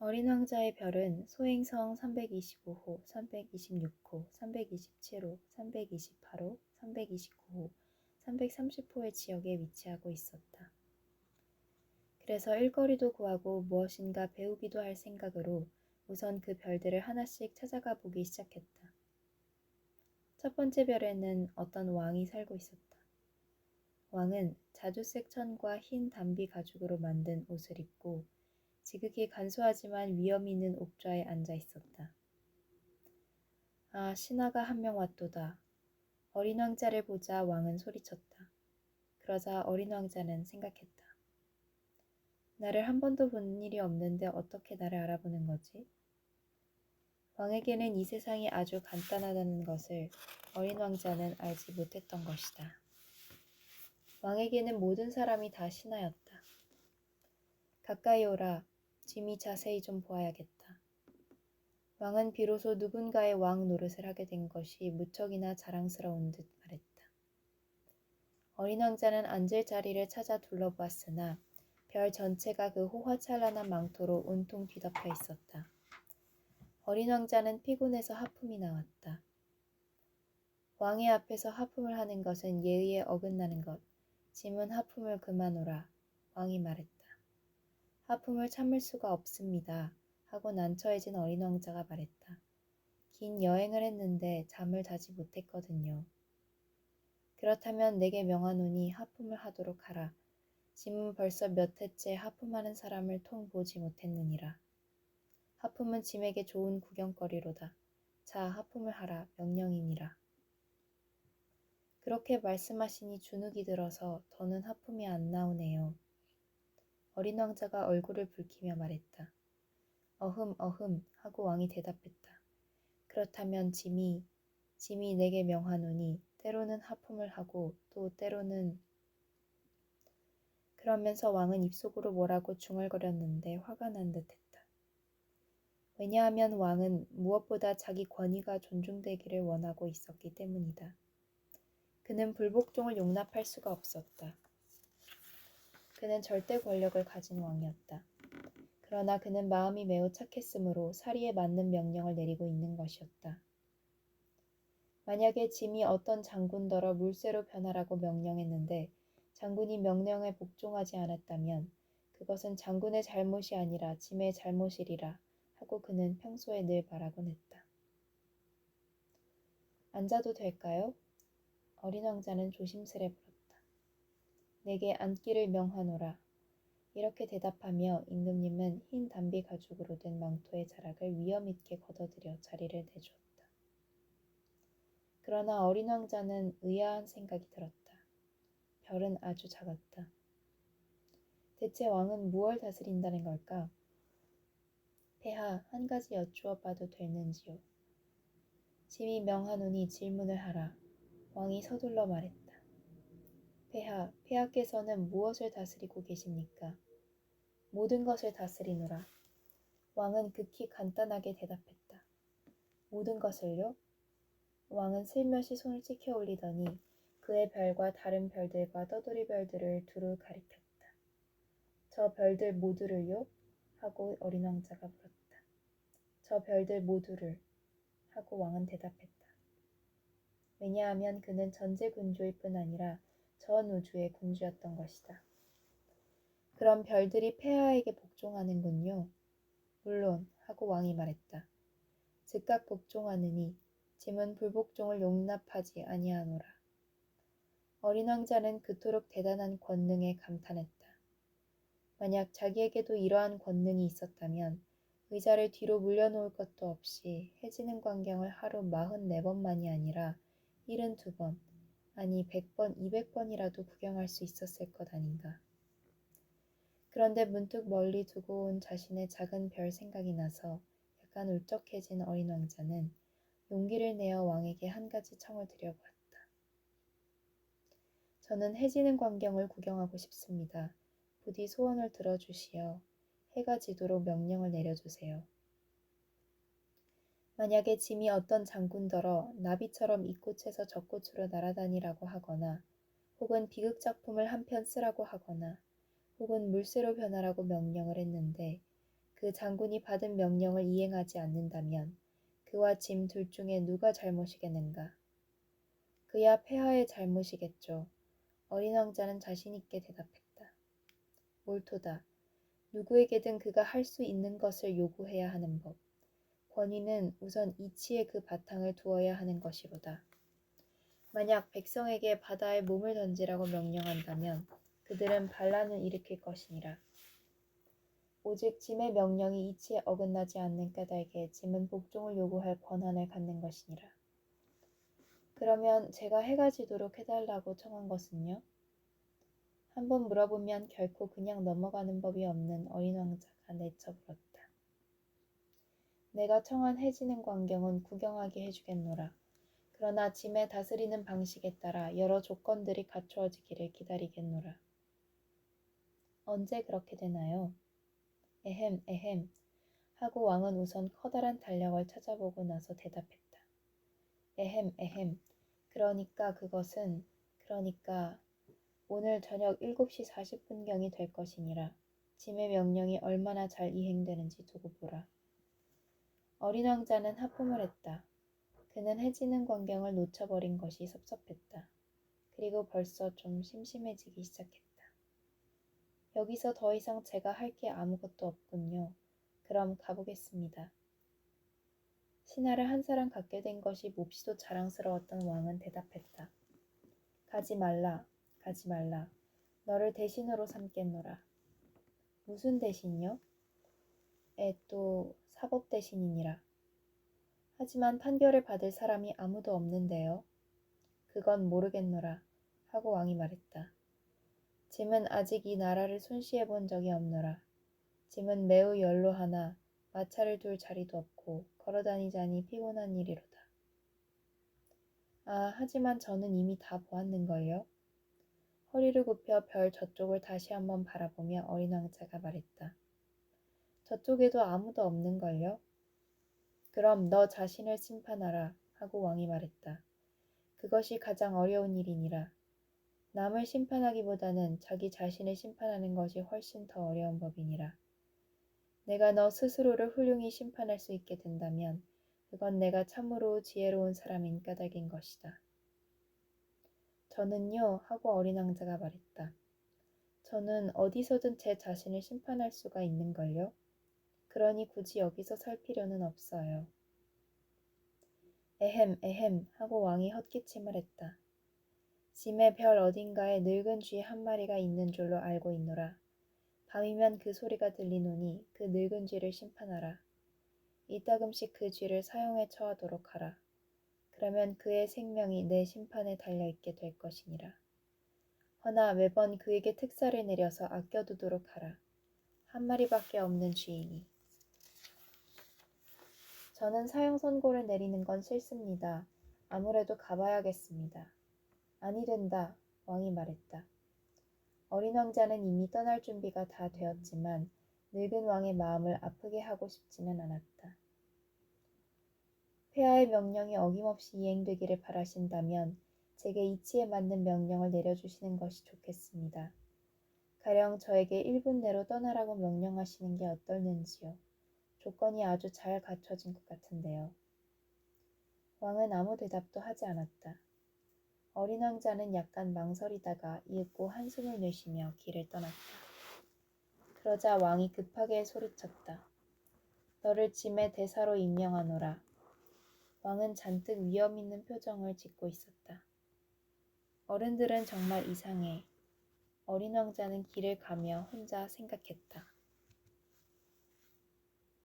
어린 왕자의 별은 소행성 325호, 326호, 327호, 328호, 329호, 330호의 지역에 위치하고 있었다. 그래서 일거리도 구하고 무엇인가 배우기도 할 생각으로 우선 그 별들을 하나씩 찾아가 보기 시작했다. 첫 번째 별에는 어떤 왕이 살고 있었다. 왕은 자주색 천과 흰 담비 가죽으로 만든 옷을 입고 지극히 간소하지만 위험 있는 옥좌에 앉아 있었다. 아, 신하가 한 명 왔도다. 어린 왕자를 보자 왕은 소리쳤다. 그러자 어린 왕자는 생각했다. 나를 한 번도 본 일이 없는데 어떻게 나를 알아보는 거지? 왕에게는 이 세상이 아주 간단하다는 것을 어린 왕자는 알지 못했던 것이다. 왕에게는 모든 사람이 다 신하였다. 가까이 오라. 짐이 자세히 좀 보아야겠다. 왕은 비로소 누군가의 왕 노릇을 하게 된 것이 무척이나 자랑스러운 듯 말했다. 어린 왕자는 앉을 자리를 찾아 둘러보았으나 별 전체가 그 호화찬란한 망토로 온통 뒤덮여 있었다. 어린 왕자는 피곤해서 하품이 나왔다. 왕의 앞에서 하품을 하는 것은 예의에 어긋나는 것. 짐은 하품을 그만오라. 왕이 말했다. 하품을 참을 수가 없습니다. 하고 난처해진 어린 왕자가 말했다. 긴 여행을 했는데 잠을 자지 못했거든요. 그렇다면 내게 명하노니 하품을 하도록 하라. 짐은 벌써 몇 해째 하품하는 사람을 통 보지 못했느니라. 하품은 짐에게 좋은 구경거리로다. 자, 하품을 하라. 명령이니라. 그렇게 말씀하시니 주눅이 들어서 더는 하품이 안 나오네요. 어린 왕자가 얼굴을 붉히며 말했다. 어흠 어흠 하고 왕이 대답했다. 그렇다면 짐이 내게 명하노니 때로는 하품을 하고 또 때로는 그러면서 왕은 입속으로 뭐라고 중얼거렸는데 화가 난 듯했다. 왜냐하면 왕은 무엇보다 자기 권위가 존중되기를 원하고 있었기 때문이다. 그는 불복종을 용납할 수가 없었다. 그는 절대 권력을 가진 왕이었다. 그러나 그는 마음이 매우 착했으므로 사리에 맞는 명령을 내리고 있는 것이었다. 만약에 짐이 어떤 장군더러 물새로 변하라고 명령했는데 장군이 명령에 복종하지 않았다면 그것은 장군의 잘못이 아니라 짐의 잘못이리라 하고 그는 평소에 늘 말하곤 했다. 앉아도 될까요? 어린 왕자는 조심스레 물었다. 내게 앉기를 명하노라. 이렇게 대답하며 임금님은 흰 담비 가죽으로 된 망토의 자락을 위엄 있게 걷어들여 자리를 내주었다. 그러나 어린 왕자는 의아한 생각이 들었다. 별은 아주 작았다. 대체 왕은 무엇을 다스린다는 걸까? 폐하, 한 가지 여쭈어 봐도 되는지요? 짐이 명하노니 질문을 하라. 왕이 서둘러 말했다. 폐하, 폐하께서는 무엇을 다스리고 계십니까? 모든 것을 다스리노라. 왕은 극히 간단하게 대답했다. 모든 것을요? 왕은 슬며시 손을 치켜 올리더니 그의 별과 다른 별들과 떠돌이 별들을 두루 가리켰다. 저 별들 모두를요? 하고 어린 왕자가 물었다. 저 별들 모두를 하고 왕은 대답했다. 왜냐하면 그는 전제 군주일 뿐 아니라 전 우주의 군주였던 것이다. 그럼 별들이 폐하에게 복종하는군요. 물론 하고 왕이 말했다. 즉각 복종하느니 짐은 불복종을 용납하지 아니하노라. 어린 왕자는 그토록 대단한 권능에 감탄했다. 만약 자기에게도 이러한 권능이 있었다면 의자를 뒤로 물려놓을 것도 없이 해지는 광경을 하루 44번만이 아니라 72번, 아니 100번, 200번이라도 구경할 수 있었을 것 아닌가. 그런데 문득 멀리 두고 온 자신의 작은 별 생각이 나서 약간 울적해진 어린 왕자는 용기를 내어 왕에게 한 가지 청을 드려보았다. 저는 해지는 광경을 구경하고 싶습니다. 부디 소원을 들어주시어 해가 지도록 명령을 내려주세요. 만약에 짐이 어떤 장군더러 나비처럼 이곳에서 저곳으로 날아다니라고 하거나 혹은 비극작품을 한 편 쓰라고 하거나 혹은 물새로 변하라고 명령을 했는데 그 그 장군이 받은 명령을 이행하지 않는다면 그와 짐 둘 중에 누가 잘못이겠는가? 그야 폐하의 잘못이겠죠. 어린 왕자는 자신 있게 대답했다. 옳도다. 누구에게든 그가 할 수 있는 것을 요구해야 하는 법. 권위는 우선 이치에 그 바탕을 두어야 하는 것이로다. 만약 백성에게 바다에 몸을 던지라고 명령한다면 그들은 반란을 일으킬 것이니라. 오직 짐의 명령이 이치에 어긋나지 않는 까닭에 짐은 복종을 요구할 권한을 갖는 것이니라. 그러면 제가 해가 지도록 해달라고 청한 것은요? 한번 물어보면 결코 그냥 넘어가는 법이 없는 어린 왕자가 내쳐 물었다. 내가 청한 해 지는 광경은 구경하게 해주겠노라. 그러나 짐의 다스리는 방식에 따라 여러 조건들이 갖추어지기를 기다리겠노라. 언제 그렇게 되나요? 에헴, 에헴. 하고 왕은 우선 커다란 달력을 찾아보고 나서 대답했다. 에헴, 에헴. 그러니까 오늘 저녁 7시 40분경이 될 것이니라. 짐의 명령이 얼마나 잘 이행되는지 두고 보라. 어린 왕자는 하품을 했다. 그는 해지는 광경을 놓쳐버린 것이 섭섭했다. 그리고 벌써 좀 심심해지기 시작했다. 여기서 더 이상 제가 할 게 아무것도 없군요. 그럼 가보겠습니다. 신하를 한 사람 갖게 된 것이 몹시도 자랑스러웠던 왕은 대답했다. 가지 말라, 가지 말라. 너를 대신으로 삼겠노라. 무슨 대신요? 또 사법 대신이니라. 하지만 판결을 받을 사람이 아무도 없는데요. 그건 모르겠노라. 하고 왕이 말했다. 짐은 아직 이 나라를 손시해 본 적이 없노라. 짐은 매우 연로하나 마차를 둘 자리도 없고 걸어다니자니 피곤한 일이로다. 아, 하지만 저는 이미 다 보았는걸요. 허리를 굽혀 별 저쪽을 다시 한번 바라보며 어린 왕자가 말했다. 저쪽에도 아무도 없는걸요. 그럼 너 자신을 심판하라 하고 왕이 말했다. 그것이 가장 어려운 일이니라. 남을 심판하기보다는 자기 자신을 심판하는 것이 훨씬 더 어려운 법이니라. 내가 너 스스로를 훌륭히 심판할 수 있게 된다면 그건 내가 참으로 지혜로운 사람인 까닭인 것이다. 저는요 하고 어린 왕자가 말했다. 저는 어디서든 제 자신을 심판할 수가 있는걸요. 그러니 굳이 여기서 살 필요는 없어요. 에헴 에헴 하고 왕이 헛기침을 했다. 짐의 별 어딘가에 늙은 쥐 한 마리가 있는 줄로 알고 있노라. 밤이면 그 소리가 들리노니 그 늙은 쥐를 심판하라. 이따금씩 그 쥐를 사형에 처하도록 하라. 그러면 그의 생명이 내 심판에 달려있게 될 것이니라. 허나 매번 그에게 특사를 내려서 아껴두도록 하라. 한 마리밖에 없는 쥐이니. 저는 사형 선고를 내리는 건 싫습니다. 아무래도 가봐야겠습니다. 아니 된다. 왕이 말했다. 어린 왕자는 이미 떠날 준비가 다 되었지만 늙은 왕의 마음을 아프게 하고 싶지는 않았다. 폐하의 명령이 어김없이 이행되기를 바라신다면 제게 이치에 맞는 명령을 내려주시는 것이 좋겠습니다. 가령 저에게 1분 내로 떠나라고 명령하시는 게 어떨는지요. 조건이 아주 잘 갖춰진 것 같은데요. 왕은 아무 대답도 하지 않았다. 어린 왕자는 약간 망설이다가 이윽고 한숨을 내쉬며 길을 떠났다. 그러자 왕이 급하게 소리쳤다. 너를 짐의 대사로 임명하노라. 왕은 잔뜩 위험 있는 표정을 짓고 있었다. 어른들은 정말 이상해. 어린 왕자는 길을 가며 혼자 생각했다.